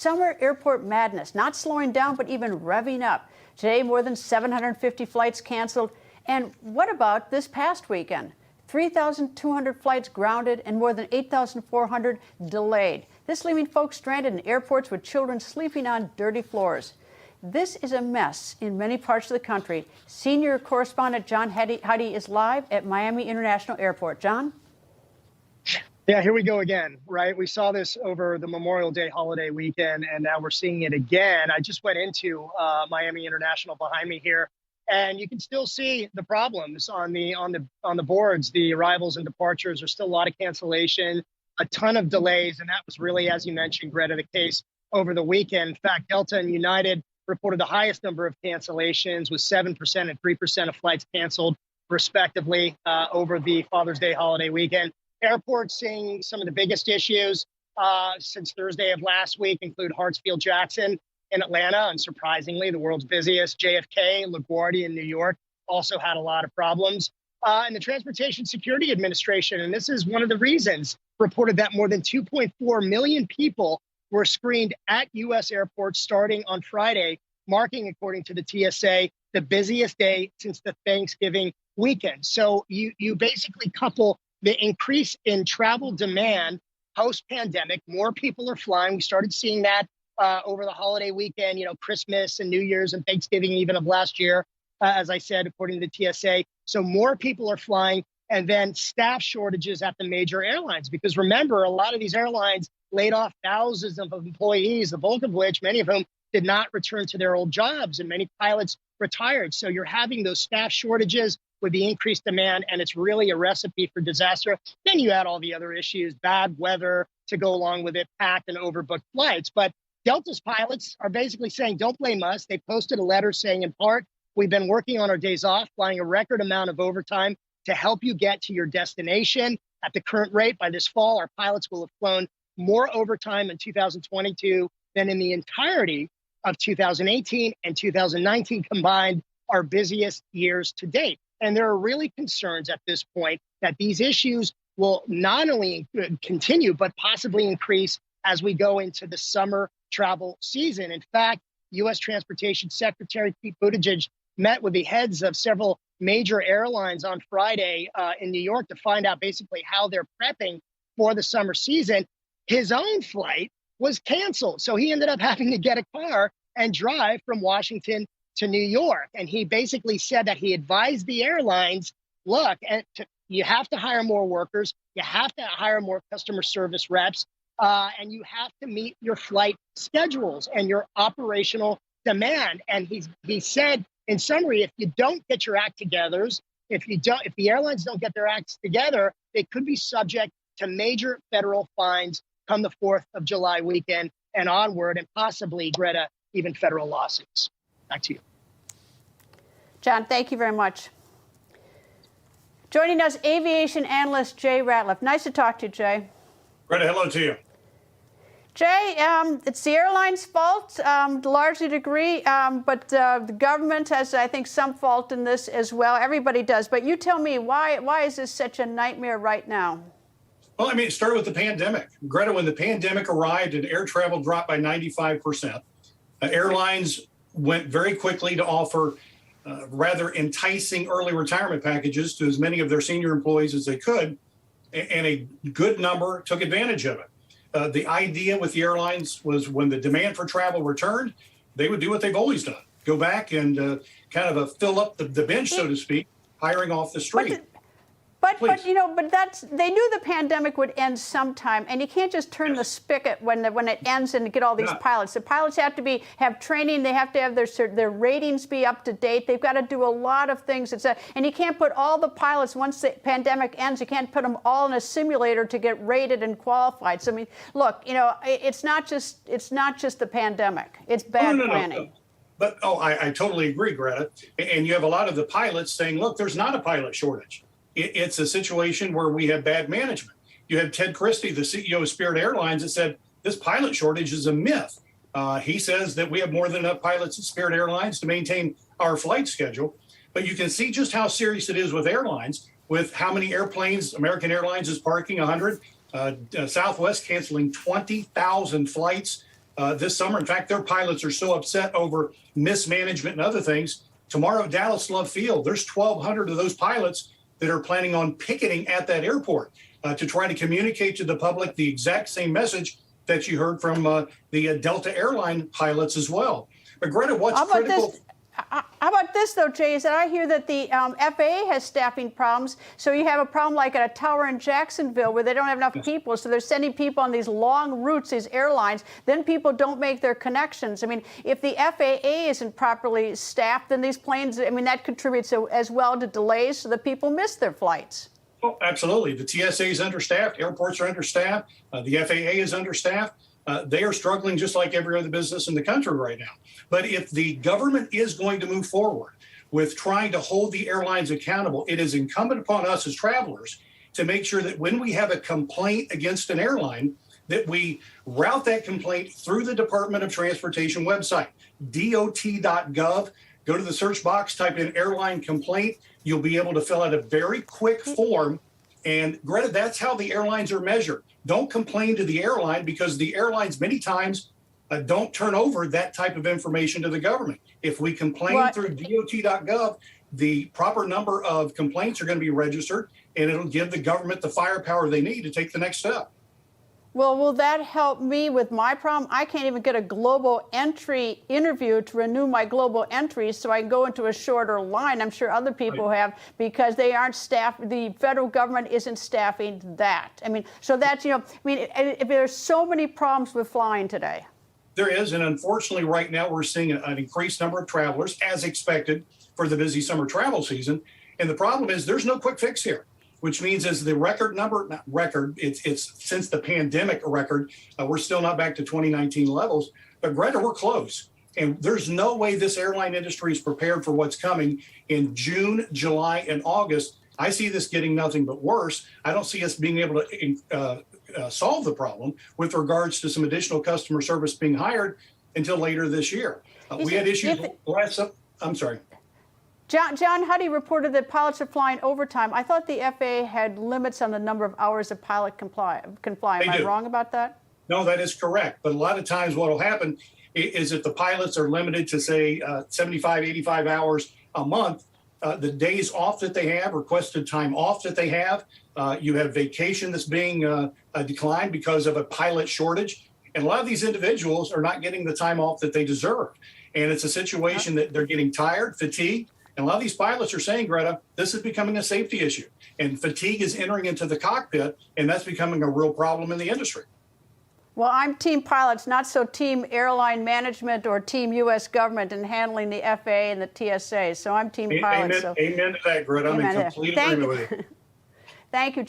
Summer airport madness, not slowing down, but even revving up. Today, more than 750 flights canceled. And what about this past weekend? 3,200 flights grounded and more than 8,400 delayed. This leaving folks stranded in airports with children sleeping on dirty floors. This is a mess in many parts of the country. Senior correspondent John Huddy is live at Miami International Airport. John? Yeah, here we go again, right? We saw this over the Memorial Day holiday weekend, and now we're seeing it again. I just went into Miami International behind me here, and you can still see the problems on the boards. The arrivals and departures are still a lot of cancellation, a ton of delays, and that was really, as you mentioned, Greta, the case over the weekend. In fact, Delta and United reported the highest number of cancellations, with 7% and 3% of flights canceled, respectively, over the Father's Day holiday weekend. Airports seeing some of the biggest issues since Thursday of last week include Hartsfield-Jackson in Atlanta, unsurprisingly, the world's busiest. JFK, LaGuardia in New York also had a lot of problems. And the Transportation Security Administration, and this is one of the reasons, reported that more than 2.4 million people were screened at U.S. airports starting on Friday, marking, according to the TSA, the busiest day since the Thanksgiving weekend. So you basically couple the increase in travel demand post-pandemic. More people are flying. We started seeing that over the holiday weekend, Christmas and New Year's and Thanksgiving even of last year, as I said, according to the TSA. So more people are flying, and then staff shortages at the major airlines. Because remember, a lot of these airlines laid off thousands of employees, the bulk of which, many of whom did not return to their old jobs, and many pilots retired. So you're having those staff shortages with the increased demand, and it's really a recipe for disaster. Then you add all the other issues, bad weather to go along with it, packed and overbooked flights. But Delta's pilots are basically saying, don't blame us. They posted a letter saying, in part, we've been working on our days off, flying a record amount of overtime to help you get to your destination. At the current rate, by this fall, our pilots will have flown more overtime in 2022 than in the entirety of 2018 and 2019 combined, our busiest years to date. And there are really concerns at this point that these issues will not only continue, but possibly increase as we go into the summer travel season. In fact, U.S. Transportation Secretary Pete Buttigieg met with the heads of several major airlines on Friday in New York to find out basically how they're prepping for the summer season. His own flight was canceled, so he ended up having to get a car and drive from Washington to New York. And he basically said that he advised the airlines, look, you have to hire more workers, you have to hire more customer service reps, and you have to meet your flight schedules and your operational demand. And he said, in summary, if you don't get your act together, if the airlines don't get their acts together, they could be subject to major federal fines come the 4th of July weekend and onward, and possibly, Greta, even federal lawsuits. Back to you. John, thank you very much. Joining us, aviation analyst Jay Ratliff. Nice to talk to you, Jay. Greta, hello to you. Jay, it's the airline's fault, largely to degree, but the government has, I think, some fault in this as well. Everybody does. But you tell me, why is this such a nightmare right now? Well, I mean, it started with the pandemic. Greta, when the pandemic arrived and air travel dropped by 95%, airlines went very quickly to offer rather enticing early retirement packages to as many of their senior employees as they could, and a good number took advantage of it. The idea with the airlines was when the demand for travel returned, they would do what they've always done, go back and kind of fill up the bench, so to speak, hiring off the street. But they knew the pandemic would end sometime, and you can't just turn the spigot when it ends and get all these pilots. The pilots have to have training. They have to have their ratings be up to date. They've got to do a lot of things. And you can't put all the pilots, once the pandemic ends, you can't put them all in a simulator to get rated and qualified. So I mean, look, it's not just the pandemic. It's bad planning. No. But I totally agree, Greta. And you have a lot of the pilots saying, look, there's not a pilot shortage. It's a situation where we have bad management. You have Ted Christie, the CEO of Spirit Airlines, that said this pilot shortage is a myth. He says that we have more than enough pilots at Spirit Airlines to maintain our flight schedule. But you can see just how serious it is with airlines, with how many airplanes American Airlines is parking, 100. Southwest canceling 20,000 flights. this summer. In fact, their pilots are so upset over mismanagement and other things. Tomorrow at Dallas Love Field, there's 1,200 of those pilots that are planning on picketing at that airport to try to communicate to the public the exact same message that you heard from the Delta airline pilots as well. But Greta, what's critical? How about this, though, Jay, is that I hear that the FAA has staffing problems. So you have a problem like at a tower in Jacksonville where they don't have enough people. So they're sending people on these long routes, these airlines. Then people don't make their connections. I mean, if the FAA isn't properly staffed, then these planes, I mean, that contributes as well to delays so that people miss their flights. Oh, absolutely. The TSA is understaffed. Airports are understaffed. The FAA is understaffed. They are struggling just like every other business in the country right now. But if the government is going to move forward with trying to hold the airlines accountable, it is incumbent upon us as travelers to make sure that when we have a complaint against an airline, that we route that complaint through the Department of Transportation website, dot.gov. Go to the search box, type in airline complaint. You'll be able to fill out a very quick form. And Greta, that's how the airlines are measured. Don't complain to the airline because the airlines many times don't turn over that type of information to the government. If we complain through dot.gov, the proper number of complaints are going to be registered, and it'll give the government the firepower they need to take the next step. Well, will that help me with my problem? I can't even get a global entry interview to renew my global entries so I can go into a shorter line. I'm sure other people have because they aren't staffed. The federal government isn't staffing that. I mean, so that's, you know, I mean, if there's so many problems with flying today. There is, and unfortunately right now we're seeing an increased number of travelers as expected for the busy summer travel season. And the problem is there's no quick fix here, which means as the record number, not record, it's since the pandemic record, we're still not back to 2019 levels. But Greta, we're close. And there's no way this airline industry is prepared for what's coming in June, July, and August. I see this getting nothing but worse. I don't see us being able to solve the problem with regards to some additional customer service being hired until later this year. We had issues last, I'm sorry. John Huddy reported that pilots are flying overtime. I thought the FAA had limits on the number of hours a pilot can fly. Am I wrong about that? No, that is correct. But a lot of times what will happen is if the pilots are limited to, say, 75, 85 hours a month, the days off that they have, requested time off that they have, you have vacation that's being declined because of a pilot shortage. And a lot of these individuals are not getting the time off that they deserve. And it's a situation that they're getting tired, fatigued. And a lot of these pilots are saying, Greta, this is becoming a safety issue. And fatigue is entering into the cockpit, and that's becoming a real problem in the industry. Well, I'm team pilots, not so team airline management or team U.S. government in handling the FAA and the TSA. So I'm team pilots. Amen to that, Greta. I'm in complete agreement with you. Thank you,